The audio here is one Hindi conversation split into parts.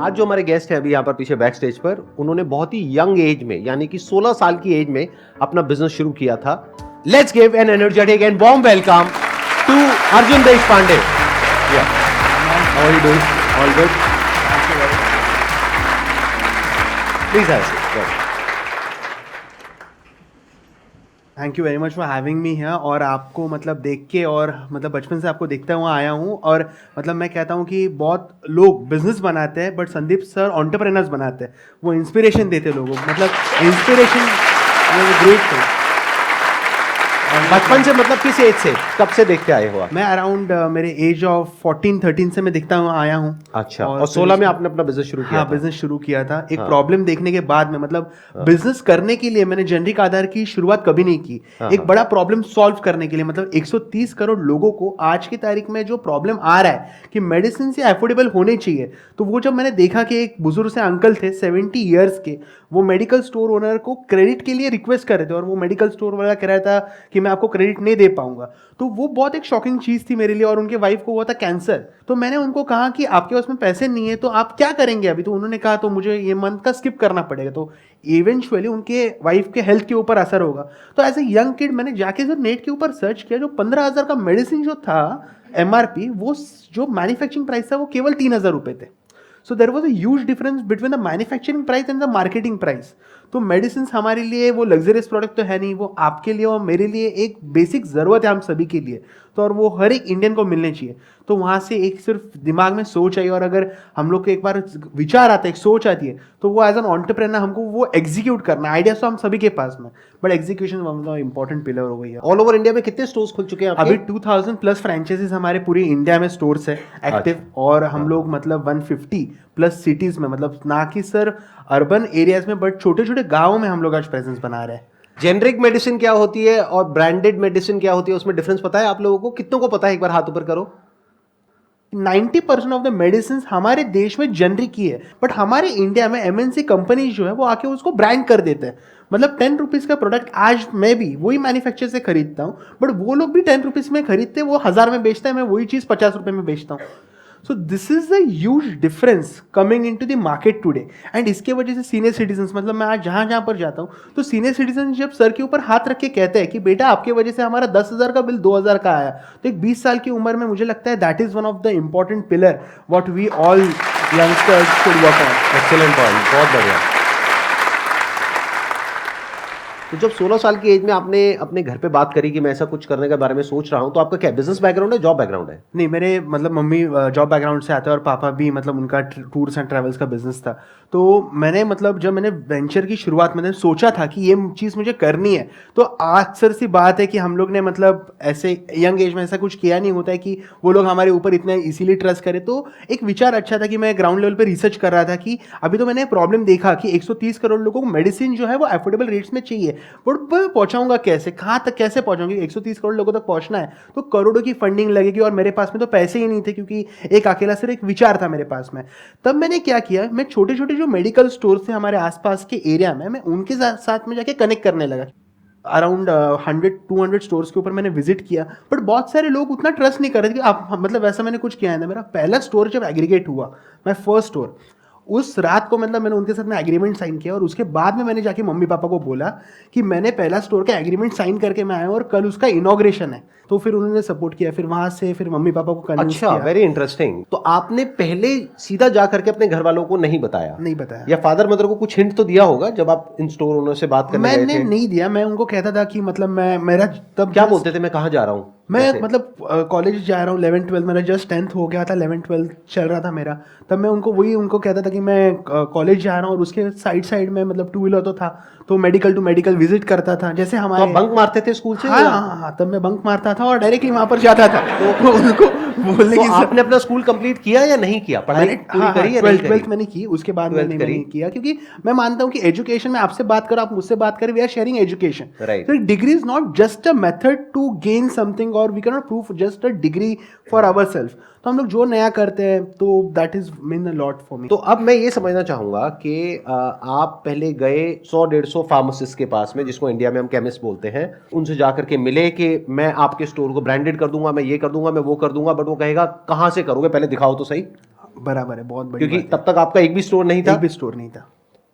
आज जो हमारे गेस्ट हैं अभी यहाँ पर पीछे बैक स्टेज पर, उन्होंने बहुत ही यंग एज में यानी कि 16 साल की एज में अपना बिजनेस शुरू किया था। Let's give an energetic and warm welcome to Arjun Deshpande. How are you doing? All good? Please have a seat. Thank you very much for having me here. और आपको मतलब देख के और मतलब बचपन से आपको देखता हुआ आया हूँ, और मतलब मैं कहता हूँ कि बहुत लोग बिजनेस बनाते हैं बट संदीप सर एंटरप्रेन्योर्स बनाते हैं। वो इंस्पिरेशन देते लोगों को, मतलब इंस्पिरेशन ग्रेट थिंग। बचपन से मतलब किस एज से, कब से देखते आए हो आप? मैं अराउंड मेरे एज ऑफ 14-13 से मैं दिखता हुआ आया हूँ। अच्छा, और 16 में आपने अपना बिजनेस शुरू किया? हाँ, बिजनेस शुरू किया था। एक प्रॉब्लम देखने के बाद में, मतलब बिजनेस करने के लिए मैंने जेनरिक आधार की शुरुआत कभी नहीं की। एक बड़ा प्रॉब्लम सॉल्व करने के लिए, मतलब 130 करोड़ लोगों को आज की तारीख में जो प्रॉब्लम आ रहा है कि मेडिसिन से अफोर्डेबल होने चाहिए, तो वो जब मैंने देखा कि एक बुजुर्ग से अंकल थे 70 ईयर्स के, वो मेडिकल स्टोर ओनर को क्रेडिट के लिए रिक्वेस्ट कर रहे थे और वो मेडिकल स्टोर वाला कह रहा था कि मैं आपको क्रेडिट नहीं दे पाऊंगा, तो वो बहुत एक शॉकिंग चीज़ थी मेरे लिए। और उनके वाइफ को हुआ था कैंसर, तो मैंने उनको कहा कि आपके पास में पैसे नहीं है तो आप क्या करेंगे अभी? तो उन्होंने कहा तो मुझे ये मंथ का स्किप करना पड़ेगा, तो इवेंचुअली उनके वाइफ के हेल्थ के ऊपर असर होगा। तो एज ए यंग किड मैंने जाके जो नेट के ऊपर सर्च किया, जो 15,000 का मेडिसिन जो था MRP, वो जो मैन्युफैक्चरिंग प्राइस था वो केवल 3,000 रुपये थे। So there was a huge difference between the manufacturing price and the marketing price. तो मेडिसिन हमारे लिए वो लग्जरियस प्रोडक्ट तो है नहीं, वो आपके लिए और मेरे लिए एक बेसिक ज़रूरत है, हम सभी के लिए। तो और वो हर एक इंडियन को मिलने चाहिए। तो वहाँ से एक सिर्फ दिमाग में सोच आई, और अगर हम लोग को एक बार विचार आता है, एक सोच आती है, तो वो एज एन एंटरप्रेन्योर हमको वो एग्जीक्यूट करना है। आइडिया तो हम सभी के पास में, but execution one of the important pillar हो गई है। ऑल ओवर इंडिया में कितने स्टोर्स खुल चुके हैं आपके? अभी 2000 प्लस फ्रेंचाइजीज हमारे पूरी इंडिया में स्टोर्स है एक्टिव। और हम लोग मतलब 150 प्लस सिटीज में, मतलब ना कि सर अर्बन एरियाज में बट छोटे छोटे गाँव में हम लोग आज प्रेजेंस बना रहे हैं। जेनरिक मेडिसिन क्या होती है और ब्रांडेड मेडिसिन क्या होती है, उसमें डिफरेंस पता है आप लोगों को? कितनों को पता है, एक बार हाथ ऊपर करो। 90% ऑफ द मेडिसिन हमारे देश में जेनरिक ही है, बट हमारे इंडिया में MNC कंपनी जो है वो आके उसको ब्रांड कर देते हैं। मतलब 10 रुपीज़ का प्रोडक्ट आज मैं भी वही मैन्युफैक्चर से खरीदता हूँ, बट वो लोग भी 10 रुपीज़ में खरीदते हैं, वो 1000 में बेचता है, मैं वही चीज़ 50 रुपये में बेचता हूँ। So this is the huge difference coming into the market today. And इसके वजह से सीनियर सिटीजन, मतलब मैं आज जहाँ जहाँ पर जाता हूँ तो सीनियर सिटीजन जब सर के ऊपर हाथ रख के कहते हैं कि बेटा आपके वजह से हमारा 10,000 का बिल 2,000 का आया, तो एक 20 साल की उम्र में मुझे लगता है that is one of the important pillar what we all youngsters should work on. Excellent point, बहुत बढ़िया। तो जब 16 साल की एज में आपने अपने घर पे बात करी कि मैं ऐसा कुछ करने के बारे में सोच रहा हूं, तो आपका क्या बिजनेस बैकग्राउंड है, जॉब बैकग्राउंड है? नहीं, मेरे मतलब मम्मी जॉब बैकग्राउंड से आते हैं और पापा भी, मतलब उनका टूर्स एंड ट्रैवल्स का बिजनेस था। तो मैंने मतलब जब मैंने वेंचर की शुरुआत मैंने सोचा था कि ये चीज़ मुझे करनी है, तो अक्सर सी बात है कि हम लोग ने मतलब ऐसे यंग एज में ऐसा कुछ किया नहीं होता है कि वो लोग हमारे ऊपर इतना इसीलिए ट्रस्ट करें। तो एक विचार अच्छा था कि मैं ग्राउंड लेवल पर रिसर्च कर रहा था कि अभी तो मैंने प्रॉब्लम देखा कि 130 करोड़ लोगों को मेडिसिन जो है वो अफोर्डेबल रेट्स में चाहिए, बट मैं पहुंचाऊंगा कैसे, कहाँ तक कैसे पहुंचाऊंगी? 130 करोड़ लोगों तक पहुंचना है तो करोड़ों की फंडिंग लगेगी, और मेरे पास में तो पैसे ही नहीं थे, क्योंकि एक अकेला सिर्फ एक विचार था मेरे पास में। तब मैंने क्या किया, मैं छोटे छोटे जो मेडिकल स्टोर थे हमारे आसपास के एरिया में, मैं उनके साथ में जाके कनेक्ट करने लगा। अराउंड 100-200 स्टोर्स के ऊपर मैंने विजिट किया, बट बहुत सारे लोग उतना ट्रस्ट नहीं कर रहे थे कि आप, मतलब वैसा मैंने कुछ किया है ना। मेरा पहला स्टोर जब एग्रीगेट हुआ, मैं फर्स्ट स्टोर, उस रात को मतलब मैंने उनके साथ में एग्रीमेंट साइन किया, और उसके बाद में मैंने जाके मम्मी पापा को बोला कि मैंने पहला स्टोर का एग्रीमेंट साइन करके मैं आया हूँ और कल उसका इनॉग्रेशन है। तो फिर उन्होंने सपोर्ट किया, फिर वहां से फिर मम्मी पापा को कन्विंस अच्छा, किया। Very interesting. तो आपने पहले सीधा जा करके अपने घर वालों को नहीं बताया? नहीं बताया। या फादर मदर को कुछ हिंट तो दिया होगा जब आप इन स्टोर ओनर से बात करने गए थे? मैंने नहीं दिया। मैं उनको कहता था कि मतलब मैं मेरा तब क्या बोलते थे, मैं कहाँ जा रहा हूँ? मैं मतलब कॉलेज जा रहा हूँ, 11th-12 मेरा जस्ट 10th हो गया था, 11th-12 चल रहा था मेरा। तब मैं उनको कहता था कि मैं कॉलेज जा रहा हूँ, और उसके साइड में मतलब 2 व्हीलर तो था, तो मेडिकल टू मेडिकल विजिट करता था जैसे हमारे। तो बंक मारते थे स्कूल से? हाँ, तब मैं बंक मारता था और डायरेक्टली वहाँ पर जाता था। तो उनको बोलने तो की आपने अपना स्कूल कंप्लीट किया या नहीं किया? पढ़ाई पूरी करी या नहीं करी? 12th मैंने की, उसके बाद मैंने नहीं किया, क्योंकि मैं मानता हूँ कि एजुकेशन में आपसे बात करो, आप मुझसे बात करें, we are sharing education. Right. Degree is not just a method to gain something, और we can not prove just a degree for ourself. तो हम लोग जो नया करते हैं तो that is mean a lot for me. तो अब मैं ये समझना चाहूंगा कि आप पहले गए 100-150 फार्मासिस्ट के पास में, जिसको इंडिया में हम केमिस्ट बोलते हैं, उनसे जाकर के मिले कि मैं आपके स्टोर को ब्रांडेड कर दूंगा, मैं ये कर दूंगा, मैं वो कर दूंगा, बट वो कहेगा कहाँ से करोगे, पहले दिखाओ तो सही। बराबर है, बहुत बड़ी क्योंकि बात तब तक आपका एक भी स्टोर नहीं है। था, एक भी स्टोर नहीं था।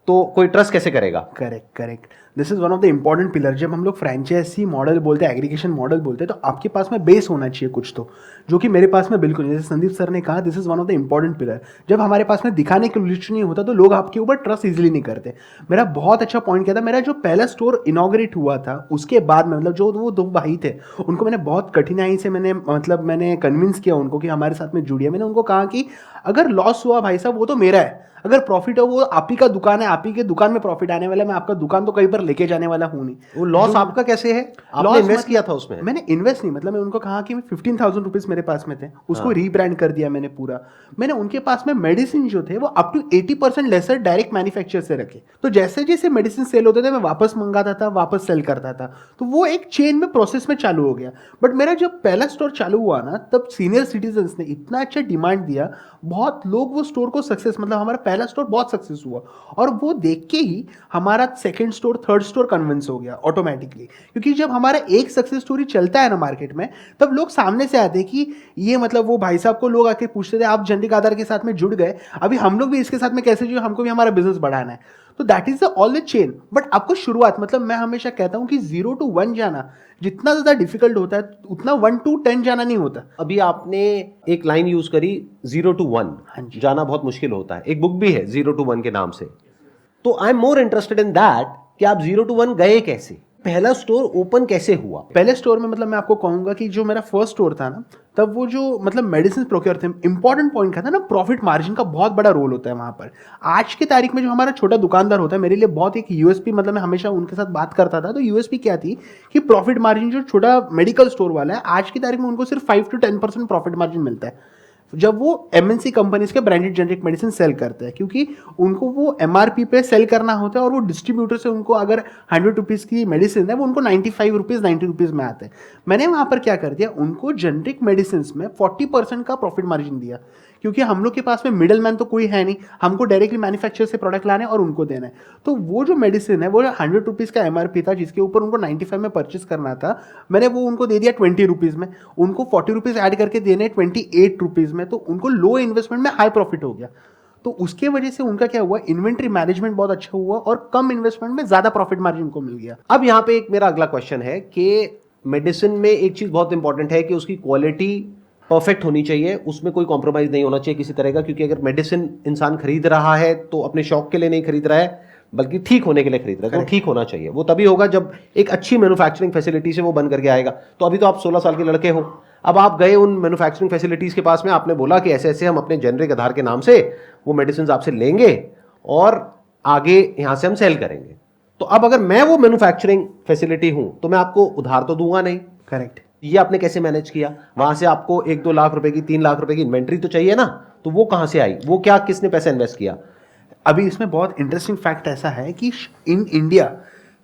तो कोई ट्रस्ट कैसे करेगा? Correct correct, this is one of the important pillar. जब हम लोग फ्रेंचाइजी मॉडल बोलते हैं, एग्रीगेशन मॉडल बोलते हैं, तो आपके पास में बेस होना चाहिए कुछ तो, जो कि मेरे पास में बिल्कुल नहीं। जैसे संदीप सर ने कहा, this is one of the important pillar. जब हमारे पास में दिखाने के लिए नहीं होता तो लोग आपके ऊपर ट्रस्ट इजीली नहीं करते। मेरा बहुत अच्छा पॉइंट क्या था, मेरा जो पहला स्टोर इनॉग्रेट हुआ था उसके बाद में, मतलब जो वो 2 भाई थे, उनको मैंने बहुत कठिनाई से मैंने कन्विंस किया उनको कि हमारे साथ में जुड़िए। मैंने उनको कहा कि अगर लॉस हुआ भाई साहब वो तो मेरा है, अगर प्रॉफिट हो वो आप ही का दुकान है, आप ही के दुकान में प्रॉफिट आने वाला है, मैं आपका दुकान तो कहीं पर लेके जाने वाला हूं नहीं। वो लॉस आपका कैसे है? आपने इन्वेस्ट किया था उसमें? मैंने इन्वेस्ट नहीं, मतलब मैं उनको कहा कि 15,000 रुपीज मेरे पास में थे, उसको रीब्रांड कर दिया मैंने पूरा। मैंने उनके पास में मेडिसिन जो थे वो up to 80% lesser direct manufacture से रखे, तो जैसे जैसे मेडिसिन सेल होते थे मैं वापस मंगाता था, वापस सेल करता था, तो वो एक चेन में प्रोसेस में चालू हो गया। बट मेरा जब पहला स्टोर चालू हुआ ना, तब सीनियर सिटीजन्स ने इतना अच्छा डिमांड दिया, बहुत लोग वो स्टोर को सक्सेस, मतलब हमारा पहला स्टोर बहुत सक्सेस हुआ, और वो देख के ही हमारा second store, third store convince हो गया ऑटोमेटिकली। क्योंकि जब हमारा एक सक्सेस स्टोरी चलता है ना मार्केट में, तब लोग सामने से आते हैं कि ये, मतलब वो भाई साहब को लोग आके पूछते थे, आप जेनरिक आधार के साथ में जुड़ गए, अभी हम लोग भी इसके साथ में कैसे जुड़े, हमको भी हमारा बिजनेस बढ़ाना है। तो that is the all the chain. But आपको शुरुआत, मतलब मैं हमेशा कहता हूं कि 0 to 1 जाना जितना ज्यादा डिफिकल्ट होता है, उतना 1 to 10 जाना नहीं होता। अभी आपने एक लाइन यूज करी 0 to 1, हाँ जी। जाना बहुत मुश्किल होता है। एक बुक भी है 0 to 1 के नाम से। तो I am more interested in that कि आप 0 to 1 गए कैसे, पहला स्टोर ओपन कैसे हुआ? पहले स्टोर में, मतलब मैं आपको कहूंगा कि जो मेरा फर्स्ट स्टोर था ना, तब वो जो मतलब मेडिसिन प्रोक्योर थे, इंपॉर्टेंट पॉइंट क्या था ना, प्रॉफिट मार्जिन का बहुत बड़ा रोल होता है वहां पर। आज की तारीख में जो हमारा छोटा दुकानदार होता है, मेरे लिए बहुत एक यूएसपी, मतलब मैं हमेशा उनके साथ बात करता था, तो यूएसपी क्या थी कि प्रॉफिट मार्जिन, जो छोटा मेडिकल स्टोर वाला है, आज की तारीख में उनको सिर्फ 5 to 10% प्रॉफिट मार्जिन मिलता है जब वो एमएनसी कंपनीज के ब्रांडेड जेनरिक मेडिसिन सेल करते हैं, क्योंकि उनको वो एमआरपी पे सेल करना होता है, और वो डिस्ट्रीब्यूटर से उनको अगर 100 रुपीज़ की मेडिसिन है वो उनको 95 रुपीज़ 90 रुपीज़ में आते हैं। मैंने वहाँ पर क्या कर दिया, उनको जेनरिक मेडिसिन में 40% का प्रॉफिट मार्जिन दिया, क्योंकि हम लोग के पास में मिडल मैन तो कोई है नहीं, हमको डायरेक्टली मैन्युफैक्चर से प्रोडक्ट लाने और उनको देना है। तो वो जो मेडिसिन है वो 100 रुपीज़ का एमआरपी था, जिसके ऊपर उनको 95 में परचेस करना था, मैंने वो उनको दे दिया 20 रुपीज़ में, उनको 40 रुपीज़ ऐड करके देने 28 रुपीज़ में, तो उनको लो इन्वेस्टमेंट में हाई प्रॉफिट हो गया। तो उसके वजह से उनका क्या हुआ, इन्वेंट्री मैनेजमेंट बहुत अच्छा हुआ और कम इन्वेस्टमेंट में ज़्यादा प्रॉफिट मार्जिन को मिल गया। अब यहाँ पे एक मेरा अगला क्वेश्चन है कि मेडिसिन में एक चीज बहुत इंपॉर्टेंट है कि उसकी क्वालिटी परफेक्ट होनी चाहिए, उसमें कोई कॉम्प्रोमाइज नहीं होना चाहिए किसी तरह का। क्योंकि अगर मेडिसिन इंसान खरीद रहा है तो अपने शौक के लिए नहीं खरीद रहा है, बल्कि ठीक होने के लिए खरीद रहा है। तो ठीक होना चाहिए, वो तभी होगा जब एक अच्छी मैन्युफैक्चरिंग फैसिलिटी से वो बन करके आएगा। तो अभी तो आप 16 साल के लड़के हो, अब आप गए उन मैन्युफैक्चरिंग फैसिलिटीज के पास में, आपने बोला कि ऐसे ऐसे हम अपने जेनरिक आधार के नाम से वो मेडिसिन आपसे लेंगे और आगे यहां से हम सेल करेंगे। तो अब अगर मैं वो मैन्युफैक्चरिंग फैसिलिटी हूं तो मैं आपको उधार तो दूंगा नहीं। करेक्ट। ये आपने कैसे मैनेज किया? वहां से आपको 1-2 लाख रुपए की, 3 लाख रुपए की इन्वेंट्री तो चाहिए ना, तो वो कहां से आई? वो क्या, किसने पैसा इन्वेस्ट किया? अभी इसमें बहुत इंटरेस्टिंग फैक्ट ऐसा है कि इन इंडिया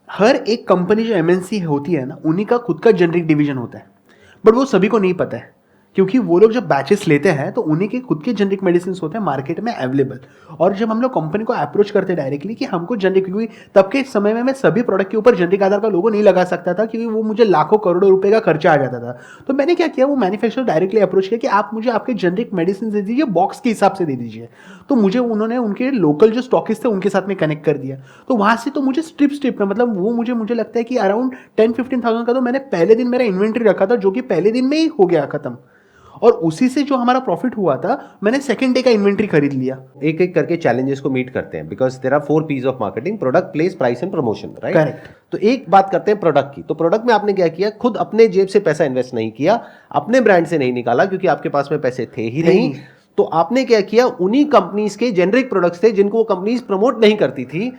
हर एक कंपनी जो एमएनसी होती है ना, उन्हीं का खुद का जेनरिक डिवीजन होता है, बट वो सभी को नहीं पता है, क्योंकि वो लोग जब बैचेस लेते हैं तो उन्हीं के खुद के जेनरिक मेडिसिन होते हैं मार्केट में अवेलेबल। और जब हम लोग कंपनी को अप्रोच करते हैं डायरेक्टली कि हमको जेनरिक, क्योंकि तब के समय में मैं सभी प्रोडक्ट के ऊपर जेनरिक आधार का लोगो नहीं लगा सकता था, क्योंकि वो मुझे लाखों करोड़ों रुपए का खर्चा आ जाता था। तो मैंने क्या किया, वो मैन्युफैक्चरर डायरेक्टली अप्रोच किया कि आप मुझे आपके जेनरिक मेडिसिन दे दीजिए, बॉक्स के हिसाब से दे दीजिए। तो मुझे उन्होंने उनके लोकल जो स्टॉकिस्ट थे उनके साथ में कनेक्ट कर दिया। तो वहाँ से तो मुझे स्ट्रिप में, मतलब वो मुझे लगता है कि अराउंड 10-15,000 का तो मैंने पहले दिन मेरा इन्वेंट्री रखा था, जो कि पहले दिन में ही हो गया खत्म। और उसी से जो हमारा प्रॉफिट हुआ था, मैंने सेकंड डे का इन्वेंट्री खरीद लिया। एक एक करके चैलेंजेस को मीट करते हैं, because there are 4 P's of marketing: product, place, price and promotion, right? Correct. तो एक बात करते हैं प्रोडक्ट की। तो प्रोडक्ट में आपने क्या किया? खुद अपने जेब से पैसा इन्वेस्ट नहीं किया, अपने ब्रांड से नहीं निकाला, क्योंकि आपके पास में पैसे थे ही नहीं। तो आपने क्या किया, उन्हीं कंपनीज के जेनरिक प्रोडक्ट्स थे जिनको वो कंपनीज प्रमोट नहीं करती थी।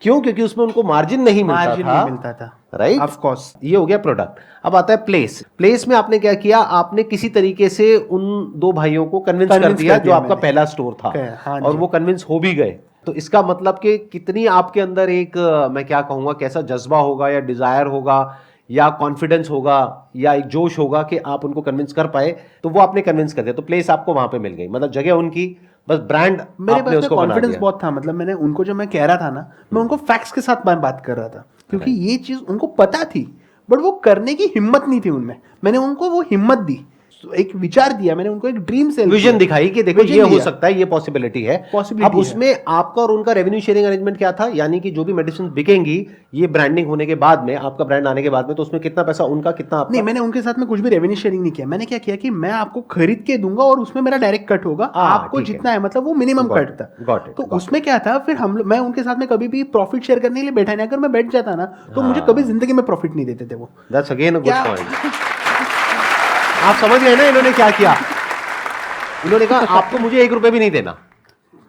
क्यों? क्योंकि उसमें उनको मार्जिन नहीं मिलता था, राइट? Of course. ये हो गया प्रोडक्ट। अब आता है प्लेस। प्लेस में आपने क्या किया, आपने किसी तरीके से उन 2 भाइयों को कन्विंस कर दिया जो आपका पहला स्टोर था। हाँ, और वो कन्विंस हो भी गए। तो इसका मतलब कि कितनी आपके अंदर एक, मैं क्या कहूंगा, कैसा जज्बा होगा या डिजायर होगा या कॉन्फिडेंस होगा या एक जोश होगा कि आप उनको कन्विंस कर पाए। तो वो आपने कन्विंस कर दिया, तो प्लेस आपको वहां पे मिल गई, मतलब जगह उनकी, बस ब्रांड मेरे आपने उसको बना कॉन्फिडेंस दिया। बहुत था। मतलब मैंने उनको, जो मैं कह रहा था ना, मैं उनको फैक्ट्स के साथ बात कर रहा था, क्योंकि ये चीज उनको पता थी, बट वो करने की हिम्मत नहीं थी उनमें। मैंने उनको वो हिम्मत दी। एक विचार दिया, मैंने उनको एक ड्रीम सेल विजन दिखाई कि देखो Vision ये हो दिया। सकता है, ये पॉसिबिलिटी है। Possibility अब है। उसमें आपका और उनका रेवेन्यू शेयरिंग अरेंजमेंट क्या था, यानी कि जो भी मेडिसिन बिकेंगी ये ब्रांडिंग होने के बाद में, आपका ब्रांड आने के बाद में, तो उसमें कितना पैसा उनका, कितना आपका? नहीं, मैंने उनके साथ में कुछ भी रेवेन्यू शेयरिंग नहीं किया। मैंने क्या किया कि मैं आपको खरीद के दूंगा और उसमें मेरा डायरेक्ट कट होगा, आपको ठीक है। जितना है मतलब वो मिनिमम Got कट it, था। got it, तो got it. उसमें क्या था, फिर मैं उनके साथ में कभी भी प्रॉफिट शेयर करने के लिए बैठा नहीं। अगर मैं बैठ जाता ना तो मुझे कभी जिंदगी में प्रॉफिट नहीं देते थे वो। दैट्स अगेन अ गुड क्या- पॉइंट। आप समझ गए ना इन्होंने क्या किया? इन्होंने कहा आपको मुझे 1 रुपए भी नहीं देना,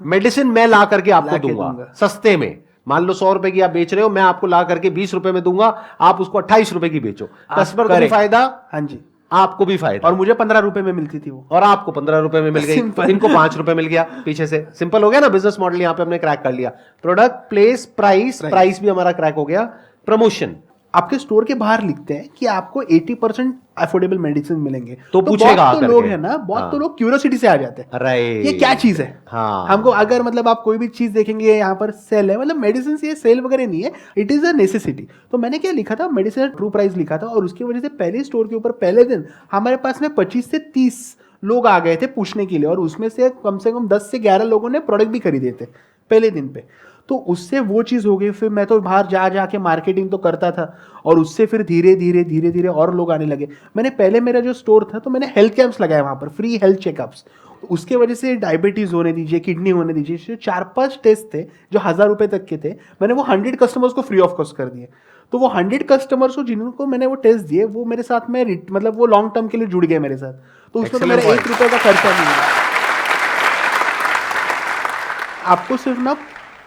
मेडिसिन मैं ला करके आपको ला के दूंगा दूंगा। सस्ते में। मान लो 100 रुपए की आप बेच रहे हो, मैं आपको ला करके 20 रुपए में दूंगा, आप उसको 28 रुपए की बेचो। कस्टमर को भी correct। फायदा, हाँ जी, आपको भी फायदा, और मुझे 15 रुपए में मिलती थी वो। और आपको 15 रुपए में मिल गई, Simple। इनको 5 रुपए मिल गया पीछे से। सिंपल हो गया ना बिजनेस मॉडल, यहां पे हमने क्रैक कर लिया। प्रोडक्ट, प्लेस, प्राइस, प्राइस भी हमारा क्रैक हो गया। प्रमोशन, आपके स्टोर के बाहर लिखते हैं कि आपको 80% अफोर्डेबल मेडिसिन मिलेंगे, तो पूछेगा बहुत तो आकर लोग के। है ना, बहुत हाँ। तो लोग क्यूरियोसिटी से आ जाते हैं, राइट, ये क्या चीज है। हाँ। हमको अगर मतलब आप कोई भी चीज देखेंगे यहाँ पर सेल है, मतलब मेडिसिन ये सेल वगैरह नहीं है, इट इज अ नेसेसिटी। तो मैंने क्या लिखा था, मेडिसिन ट्रू प्राइस लिखा था, और उसकी वजह से पहले स्टोर के ऊपर पहले दिन हमारे पास में 25 से 30 लोग आ गए थे पूछने के लिए, और उसमें से कम 10 से 11 लोगों ने प्रोडक्ट भी खरीदे थे पहले दिन पे। तो उससे वो चीज़ हो गई। फिर मैं तो बाहर जा जाके मार्केटिंग तो करता था, और उससे फिर धीरे धीरे और लोग आने लगे। मैंने पहले मेरा जो स्टोर था तो मैंने हेल्थ कैंप्स लगाए वहाँ पर, फ्री हेल्थ चेकअप्स। उसके वजह से डायबिटीज़ होने दीजिए, किडनी होने दीजिए, 4-5 टेस्ट थे जो 1000 रुपये तक के थे, मैंने वो 100 कस्टमर्स को फ्री ऑफ कॉस्ट कर दिए। तो वो 100 कस्टमर्स को जिनको मैंने वो टेस्ट दिए, वो मेरे साथ में मतलब वो लॉन्ग टर्म के लिए जुड़ गए मेरे साथ। तो उसमें तो Excellent मेरा point। 1 रुपये का खर्चा नहीं है। आपको सिर्फ ना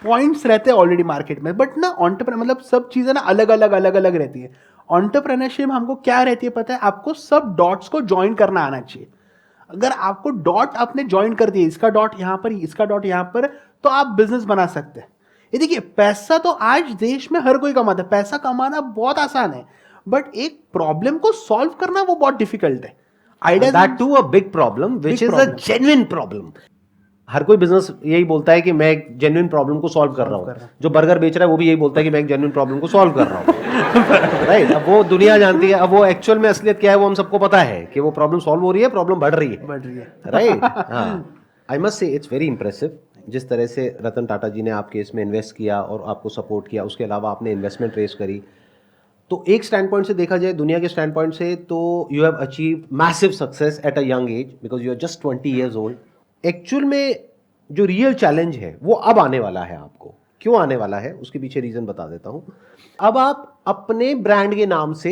पॉइंट्स रहते हैं ऑलरेडी मार्केट में, बट ना एंटरप्रेन्योर मतलब सब चीज़ें ना अलग अलग रहती है। एंटरप्रेन्योरशिप में हमको क्या रहती है पता है, आपको सब डॉट्स को ज्वाइन करना आना चाहिए। अगर आपको डॉट आपने ज्वाइन कर दिया, इसका डॉट यहाँ पर, इसका डॉट यहाँ पर, तो आप बिजनेस बना सकते हैं। ये देखिए, पैसा तो आज देश में हर कोई कमाता है, पैसा कमाना बहुत आसान है, बट एक प्रॉब्लम को सॉल्व करना वो बहुत डिफिकल्ट है। Idea that to a big problem which Big is a problem। Genuine problem. हर कोई बिजनेस यही बोलता है कि मैं एक जेन्युइन प्रॉब्लम को सॉल्व कर रहा हूँ। जो बर्गर बेच रहा है वो भी यही बोलता है कि मैं एक जेन्युइन प्रॉब्लम को सॉल्व कर रहा हूँ। राइट, अब वो दुनिया जानती है, अब वो एक्चुअल में असलियत क्या है वो हम सबको पता है कि वो प्रॉब्लम सॉल्व हो रही है, प्रॉब्लम बढ़ रही है। राइट, हाँ। आई मस्ट से इट्स वेरी इंप्रेसिव जिस तरह से रतन टाटा जी ने आपके इसमें इन्वेस्ट किया और आपको सपोर्ट किया, उसके अलावा आपने इन्वेस्टमेंट रेज करी। तो एक स्टैंड पॉइंट से देखा जाए, दुनिया के स्टैंड पॉइंट से, तो you have achieve massive success at a young age because you are just 20 years old. Actual में जो रियल चैलेंज है वो अब आने वाला है आपको। क्यों आने वाला है उसके पीछे रीजन बता देता हूं। अब आप अपने ब्रांड के नाम से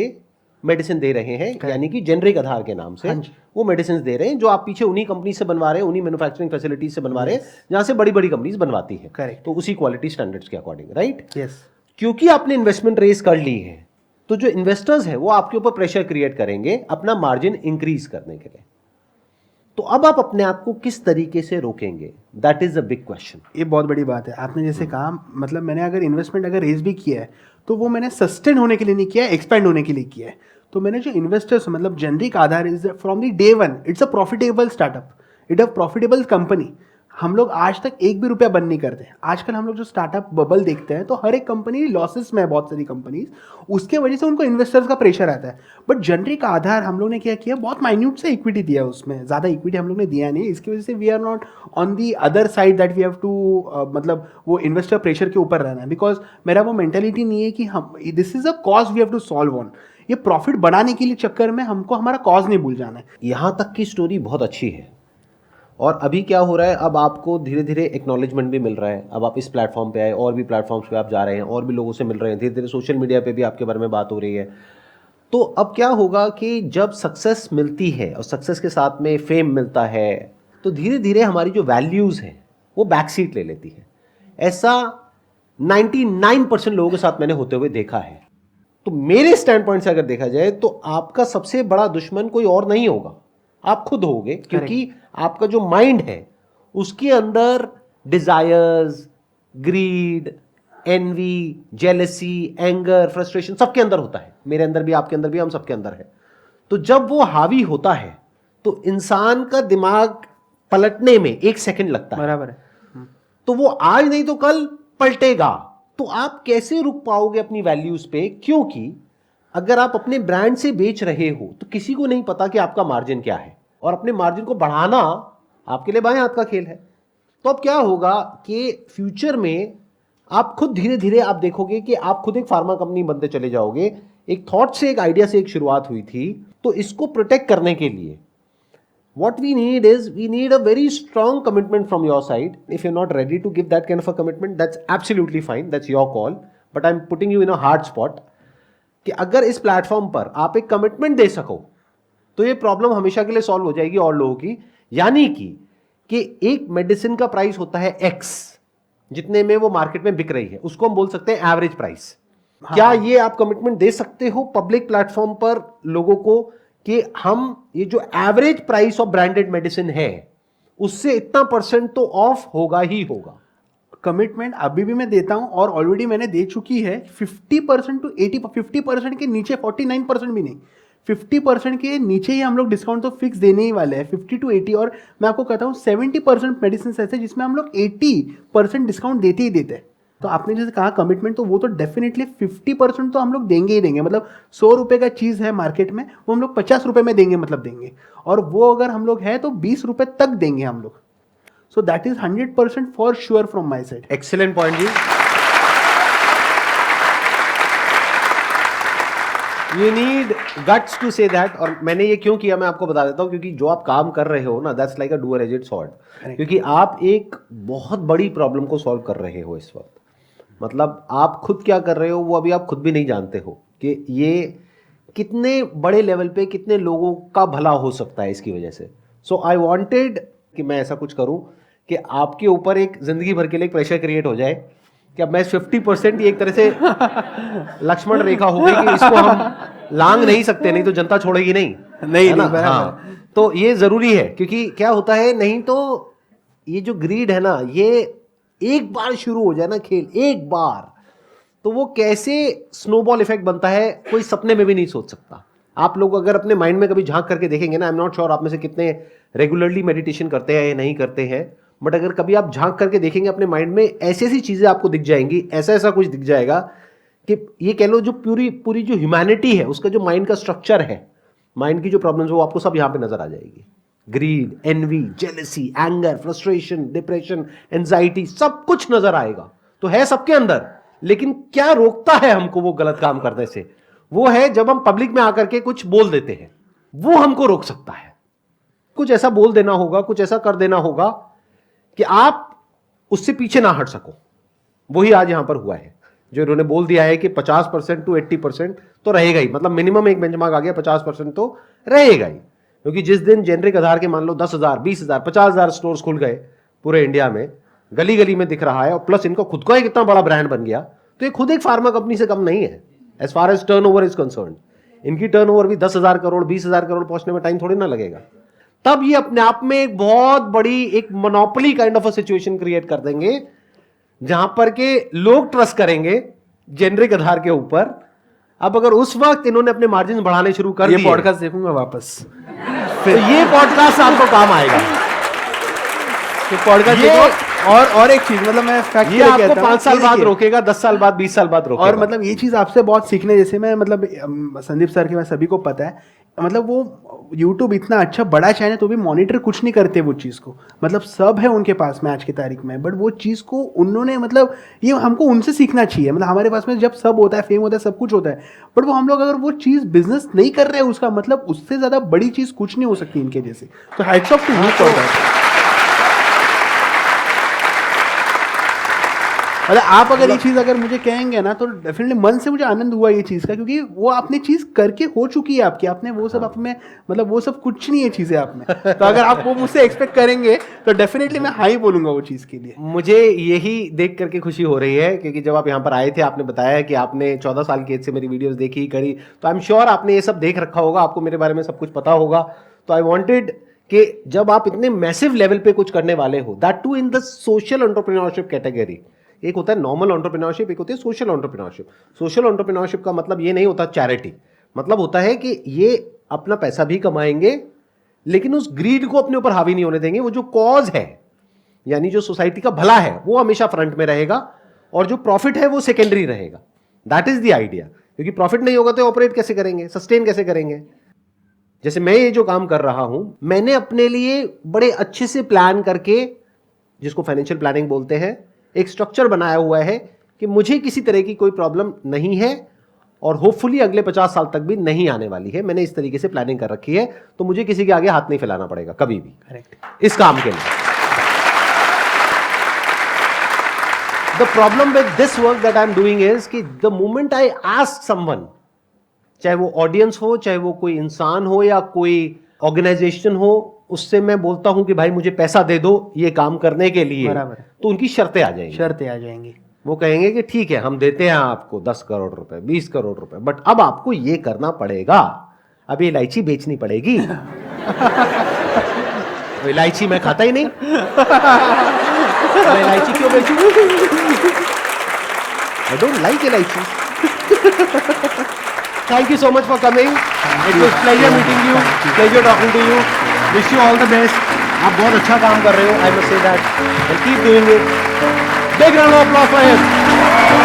मेडिसिन दे रहे हैं, यानी कि जेनरिक आधार के नाम से वो मेडिसिन दे रहे हैं, जो आप पीछे उन्हीं कंपनी से बनवा रहे हैं, उन्हीं मैन्युफैक्चरिंग फैसिलिटीज से बनवा रहे हैं जहां से बड़ी बड़ी कंपनीज बनवाती है। Correct। तो उसी क्वालिटी स्टैंडर्ड्स के अकॉर्डिंग, राइट। यस। क्योंकि आपने इन्वेस्टमेंट रेज कर ली है, तो जो इन्वेस्टर्स हैं वो आपके ऊपर प्रेशर क्रिएट करेंगे अपना मार्जिन इंक्रीज करने के लिए। तो अब आप अपने आप को किस तरीके से रोकेंगे, that is a big question. ये बहुत बड़ी बात है। आपने जैसे कहा, मतलब मैंने अगर इन्वेस्टमेंट अगर रेज भी किया है तो वो मैंने सस्टेन होने के लिए नहीं किया है, एक्सपेंड होने के लिए किया है। तो मैंने जो इन्वेस्टर्स मतलब generic Aadhaar is from the day one, it's a profitable startup, it a profitable company. हम लोग आज तक एक भी रुपया बंद नहीं करते। आजकल हम लोग जो स्टार्टअप बबल देखते हैं तो हर एक कंपनी लॉसेस में है, बहुत सारी कंपनीज, उसके वजह से उनको इन्वेस्टर्स का प्रेशर आता है। बट जेनरिक आधार हम लोग ने क्या किया, बहुत माइन्यूट से इक्विटी दिया, उसमें ज़्यादा इक्विटी हम लोग ने दिया नहीं। इसकी वजह से we are not on the other side that we have to मतलब वो इन्वेस्टर प्रेशर के ऊपर रहना है, बिकॉज मेरा वो मेंटेलिटी नहीं है कि हम this is a cause we have to solve on. ये प्रॉफिट बनाने के लिए चक्कर में हमको हमारा कॉज नहीं भूल जाना है। यहां तक की स्टोरी बहुत अच्छी है, और अभी क्या हो रहा है, अब आपको धीरे धीरे एक्नॉलेजमेंट भी मिल रहा है। अब आप इस प्लेटफॉर्म पे आए, और भी प्लेटफॉर्म्स पे आप जा रहे हैं, और भी लोगों से मिल रहे हैं, धीरे धीरे सोशल मीडिया पे भी आपके बारे में बात हो रही है। तो अब क्या होगा कि जब सक्सेस मिलती है और सक्सेस के साथ में फेम मिलता है, तो धीरे धीरे हमारी जो वैल्यूज़ हैं वो बैक सीट ले लेती है। ऐसा 99% लोगों के साथ मैंने होते हुए देखा है। तो मेरे स्टैंड पॉइंट से अगर देखा जाए तो आपका सबसे बड़ा दुश्मन कोई और नहीं होगा, आप खुद होगे, क्योंकि आपका जो माइंड है उसके अंदर desires, greed, envy, jealousy, anger, frustration सबके अंदर होता है। मेरे अंदर भी, आपके अंदर भी, हम सबके अंदर है। तो जब वो हावी होता है तो इंसान का दिमाग पलटने में 1 सेकंड लगता है। बराबर है। तो वो आज नहीं तो कल पलटेगा। तो आप कैसे रुक पाओगे अपनी वैल्यूज पे, क्योंकि अगर आप अपने ब्रांड से बेच रहे हो तो किसी को नहीं पता कि आपका मार्जिन क्या है। और अपने मार्जिन को बढ़ाना आपके लिए बाएं हाथ का खेल है। तो अब क्या होगा कि फ्यूचर में आप खुद धीरे धीरे आप देखोगे कि आप खुद एक फार्मा कंपनी बनते चले जाओगे। एक थॉट से, एक आइडिया से एक शुरुआत हुई थी। तो इसको प्रोटेक्ट करने के लिए what we need is we need a very strong commitment from your side. If you're not ready to give that kind of a commitment, that's absolutely fine, that's your call, but I'm putting you in a hard spot कि अगर इस प्लेटफॉर्म पर आप एक कमिटमेंट दे सको तो ये प्रॉब्लम हमेशा के लिए सॉल्व हो जाएगी और लोगों की। यानी कि एक मेडिसिन का प्राइस होता है एक्स, जितने में वो मार्केट में बिक रही है, उसको हम बोल सकते हैं एवरेज प्राइस। क्या ये आप कमिटमेंट दे सकते हो पब्लिक प्लेटफॉर्म पर लोगों को कि हम ये जो average price of branded medicine है उससे इतना परसेंट तो ऑफ होगा ही होगा? कमिटमेंट अभी भी मैं देता हूं और ऑलरेडी मैंने दे चुकी है 50% टू 50% के नीचे, 49% भी नहीं, 50% के नीचे ही हम लोग डिस्काउंट तो फिक्स देने ही वाले हैं, 50 टू 80। और मैं आपको कहता हूँ 70% मेडिसिन ऐसे जिसमें हम लोग 80% डिस्काउंट देते ही देते हैं। तो आपने जैसे कहा कमिटमेंट, तो वो तो डेफिनेटली 50% तो हम लोग देंगे ही देंगे। मतलब 100 रुपये का चीज़ है मार्केट में, वो हम लोग 50 रुपये में देंगे, मतलब देंगे। और वो अगर हम लोग है तो 20 रुपये तक देंगे हम लोग। So that is 100% for sure from my side. Excellent point ji. You need guts to say that. और मैंने ये क्यों किया मैं आपको बता देता हूं, क्योंकि जो आप काम कर रहे हो ना, that's like a dual edged sword. क्योंकि आप एक बहुत बड़ी प्रॉब्लम को सॉल्व कर रहे हो इस वक्त। मतलब आप खुद क्या कर रहे हो वो अभी आप खुद भी नहीं जानते हो कि ये कितने बड़े लेवल पे कितने लोगों का भला हो सकता है इसकी वजह से। सो आई वांटेड कि मैं ऐसा कुछ करूं कि आपके ऊपर एक जिंदगी भर के लिए एक प्रेशर क्रिएट हो जाए कि अब मैं 50% एक तरह से लक्ष्मण रेखा हो गई कि इसको हम लांग नहीं सकते, नहीं तो जनता छोड़ेगी नहीं ना। हाँ, तो ये जरूरी है, क्योंकि क्या होता है, नहीं तो ये जो ग्रीड है ना, ये एक बार शुरू हो जाए ना खेल, एक बार, तो वो कैसे स्नोबॉल इफेक्ट बनता है कोई सपने में भी नहीं सोच सकता। आप लोग अगर अपने माइंड में कभी झांक करके देखेंगे ना, आई एम नॉट श्योर आप में से कितने रेगुलरली मेडिटेशन करते हैं या नहीं करते हैं, बट अगर कभी आप झांक करके देखेंगे अपने माइंड में, ऐसी ऐसी चीजें आपको दिख जाएंगी, ऐसा ऐसा कुछ दिख जाएगा कि ये कह लो जो पूरी जो ह्यूमैनिटी है उसका जो माइंड का स्ट्रक्चर है, माइंड की जो प्रॉब्लम्स है वो आपको सब यहां पे नजर आ जाएगी। Greed, envy, jealousy, anger, frustration, depression, anxiety, सब कुछ नजर आएगा। तो है सबके अंदर, लेकिन क्या रोकता है हमको वो गलत काम करने से? वो है जब हम पब्लिक में आकर के कुछ बोल देते हैं, वो हमको रोक सकता है। कुछ ऐसा बोल देना होगा, कुछ ऐसा कर देना होगा कि आप उससे पीछे ना हट सको। वही आज यहां पर हुआ है, जो इन्होंने बोल दिया है कि 50% टू 80% तो रहेगा ही। मतलब मिनिमम एक बेंचमार्क आ गया, 50% तो रहेगा ही। क्योंकि जिस दिन जेनरिक आधार के मान लो 10,000, 20,000, 50,000 स्टोर्स खुल गए पूरे इंडिया में, गली गली में दिख रहा है, और प्लस इनको खुद का एक इतना बड़ा ब्रांड बन गया, तो ये खुद एक फार्मा कंपनी से कम नहीं है as far as turnover is concern. इनकी टर्नओवर भी 10,000 करोड़, 20,000 करोड़ पहुंचने में टाइम थोड़ी ना लगेगा। तब ये अपने आप में एक बहुत बड़ी एक monopoly kind of a situation create कर देंगे, जहां पर के लोग ट्रस्ट करेंगे जेनरिक आधार के ऊपर। अब अगर उस वक्त इन्होंने अपने मार्जिन बढ़ाने शुरू कर दिए, ये पॉडकास्ट देखूंगा वापस, तो ये पॉडकास्ट आपको काम आएगा। तो पॉडकास्ट और एक चीज, मतलब मैं फैक्ट ये आपको 5 साल बाद रोकेगा, 10 साल बाद, 20 साल बाद रोकेगा। और मतलब ये चीज आपसे बहुत सीखने जैसे, मैं मतलब संदीप सर के, मैं सभी को पता है, मतलब वो YouTube इतना अच्छा बड़ा चैनल तो भी मॉनिटर कुछ नहीं करते वो चीज़ को। मतलब सब है उनके पास में आज की तारीख में, बट वो चीज़ को उन्होंने, मतलब ये हमको उनसे सीखना चाहिए। मतलब हमारे पास में जब सब होता है, फेम होता है, सब कुछ होता है, बट वो हम लोग अगर वो चीज़ बिजनेस नहीं कर रहे हैं, उसका मतलब उससे ज़्यादा बड़ी चीज़ कुछ नहीं हो सकती इनके जैसे। तो hats off to you for that. मतलब आप अगर ये चीज़ अगर मुझे कहेंगे ना, तो डेफिनेटली मन से मुझे आनंद हुआ ये चीज़ का, क्योंकि वो आपने चीज़ करके हो चुकी है आपकी, आपने वो सब आप में, मतलब वो सब कुछ नहीं है चीज़ें आप में। तो अगर आप वो मुझसे एक्सपेक्ट करेंगे तो डेफिनेटली मैं हाँ ही बोलूंगा वो चीज़ के लिए। मुझे यही देख करके खुशी हो रही है, क्योंकि जब आप यहाँ पर आए थे, आपने बताया कि आपने 14 साल की एज से मेरी वीडियोस देखी करी, तो आई एम श्योर आपने ये सब देख रखा होगा, आपको मेरे बारे में सब कुछ पता होगा। तो आई वांटेड कि जब आप इतने मैसिव लेवल पे कुछ करने वाले हो, that too in the social entrepreneurship category. एक होता है नॉर्मल एंटरप्रेन्योरशिप, एक होती है सोशल एंटरप्रेन्योरशिप। सोशल एंटरप्रेन्योरशिप का मतलब ये नहीं होता चैरिटी, मतलब होता है कि ये अपना पैसा भी कमाएंगे, लेकिन उस ग्रीड को अपने ऊपर हावी नहीं होने देंगे। वो जो कॉज है, यानी जो सोसाइटी का भला है, वो हमेशा फ्रंट में रहेगा, और जो प्रॉफिट है वो सेकेंडरी रहेगा। That is the idea. क्योंकि प्रॉफिट नहीं होगा तो ऑपरेट कैसे करेंगे, सस्टेन कैसे करेंगे? जैसे मैं ये जो काम कर रहा हूं, मैंने अपने लिए बड़े अच्छे से प्लान करके, जिसको फाइनेंशियल प्लानिंग बोलते हैं, एक स्ट्रक्चर बनाया हुआ है कि मुझे किसी तरह की कोई प्रॉब्लम नहीं है और होपफुली अगले 50 साल तक भी नहीं आने वाली है। मैंने इस तरीके से प्लानिंग कर रखी है, तो मुझे किसी के आगे हाथ नहीं फैलाना पड़ेगा कभी भी। करेक्ट। इस काम के लिए the problem with this work that I am doing is कि the moment I ask someone, चाहे वो ऑडियंस हो, चाहे वो कोई इंसान हो या कोई ऑर्गेनाइजेशन हो, उससे मैं बोलता हूं कि भाई मुझे पैसा दे दो ये काम करने के लिए, बराबर, तो उनकी शर्तें आ जाएंगी। शर्तें आ जाएंगी। वो कहेंगे कि ठीक है हम देते हैं आपको 10 करोड़ रुपए, 20 करोड़ रुपए, बट अब आपको ये करना पड़ेगा, अब ये इलायची बेचनी पड़ेगी। तो इलायची मैं खाता ही नहीं, मैं इलायची क्यों बेचूं? आई डोंट लाइक इलायची। Thank you so much for coming, it was pleasure meeting you, pleasure talking to you, wish you all the best. आप बहुत अच्छा काम कर रहे हो, I must say that, and keep doing it. Big round of applause for him.